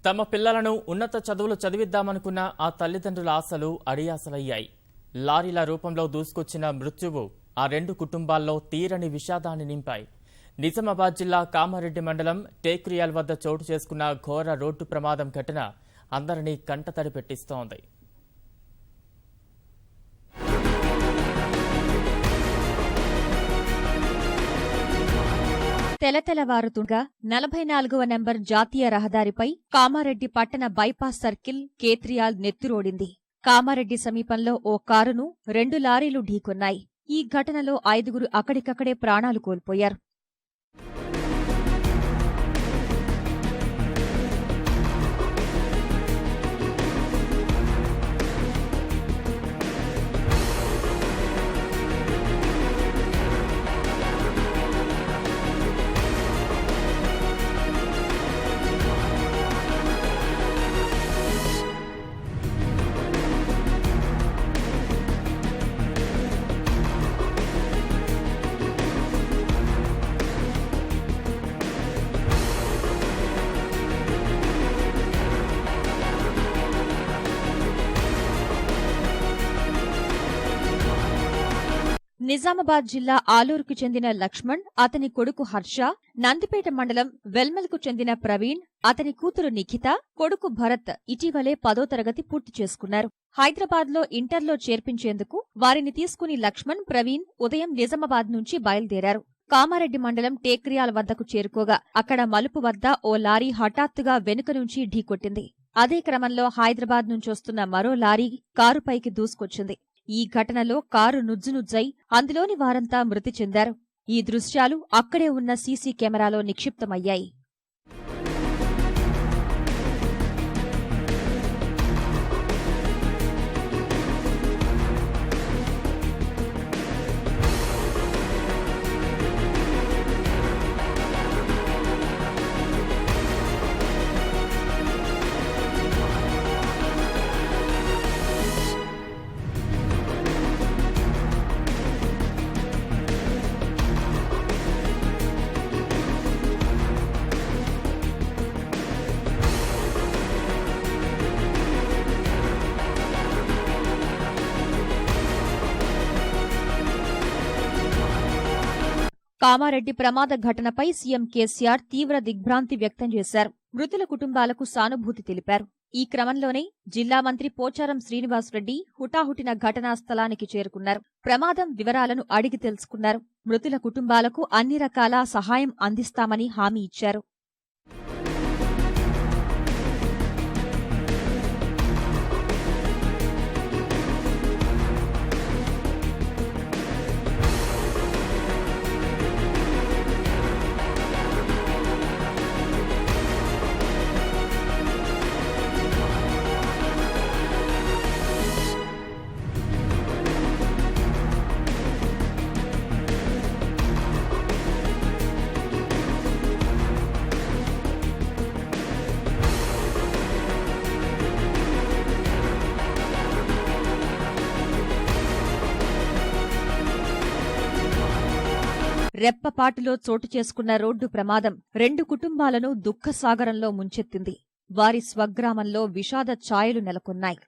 తమ పిల్లలను ఉన్నత చదువులు చదివిద్దామనుకున్న ఆ తల్లిదండ్రుల ఆశలు అడియాసలయ్యాయి. లారీల రూపంలో దూసుకొచ్చిన మృత్యువు ఆ రెండు కుటుంబాల్లో తీరని విషాదాన్ని నింపాయి. నిజామాబాద్ జిల్లా కామారెడ్డి మండలం టేక్రియాల్ వద్ద చోటు చేసుకున్న ఘోర రోడ్డు ప్రమాదం ఘటన అందరినీ కంటతడి పెట్టిస్తోంది. తెలతెలవారుతుండగా 44వ నెంబర్ జాతీయ రహదారిపై కామారెడ్డి పట్టణ బైపాస్ సర్కిల్ కేత్రియాల్ నెత్తురోడింది. కామారెడ్డి సమీపంలో ఓ కారును 2 లారీలు ఢీకొన్నాయి. ఈ ఘటనలో 5గురు అక్కడికక్కడే ప్రాణాలు కోల్పోయారు. నిజామాబాద్ జిల్లా ఆలూరుకు చెందిన లక్ష్మణ్, అతని కొడుకు హర్ష, నందిపేట మండలం వెల్మల్కు చెందిన ప్రవీణ్, అతని కూతురు నిఖిత, కొడుకు భరత్ ఇటీవలే 10వ తరగతి పూర్తి చేసుకున్నారు. హైదరాబాద్లో ఇంటర్లో చేర్పించేందుకు వారిని తీసుకుని లక్ష్మణ్, ప్రవీణ్ ఉదయం నిజామాబాద్ నుంచి బయలుదేరారు. కామారెడ్డి మండలం టేక్రియాల్ వద్దకు చేరుకోగా అక్కడ మలుపు వద్ద ఓ లారీ హఠాత్తుగా వెనుక నుంచి ఢీకొట్టింది. అదే క్రమంలో హైదరాబాద్ నుంచొస్తున్న మరో లారీ కారుపైకి దూసుకొచ్చింది. ఈ ఘటనలో కారు నుజ్జునుజ్జై అందులోని వారంతా మృతి చెందారు. ఈ దృశ్యాలు అక్కడే ఉన్న సీసీ కెమెరాలో నిక్షిప్తమయ్యాయి. కామారెడ్డి ప్రమాద ఘటనపై సీఎం కేసీఆర్ తీవ్ర దిగ్భ్రాంతి వ్యక్తం చేశారు. మృతుల కుటుంబాలకు సానుభూతి తెలిపారు. ఈ క్రమంలోనే జిల్లా మంత్రి పోచారం శ్రీనివాసరెడ్డి హుటాహుటిన ఘటనా స్థలానికి చేరుకున్నారు. ప్రమాదం వివరాలను అడిగి తెలుసుకున్నారు. మృతుల కుటుంబాలకు అన్ని రకాల సహాయం అందిస్తామని హామీ ఇచ్చారు. రెప్పపాటులో చోటు చేసుకున్న రోడ్డు ప్రమాదం 2 కుటుంబాలను దుఃఖసాగరంలో ముంచెత్తింది. వారి స్వగ్రామంలో విషాద ఛాయలు నెలకొన్నాయి.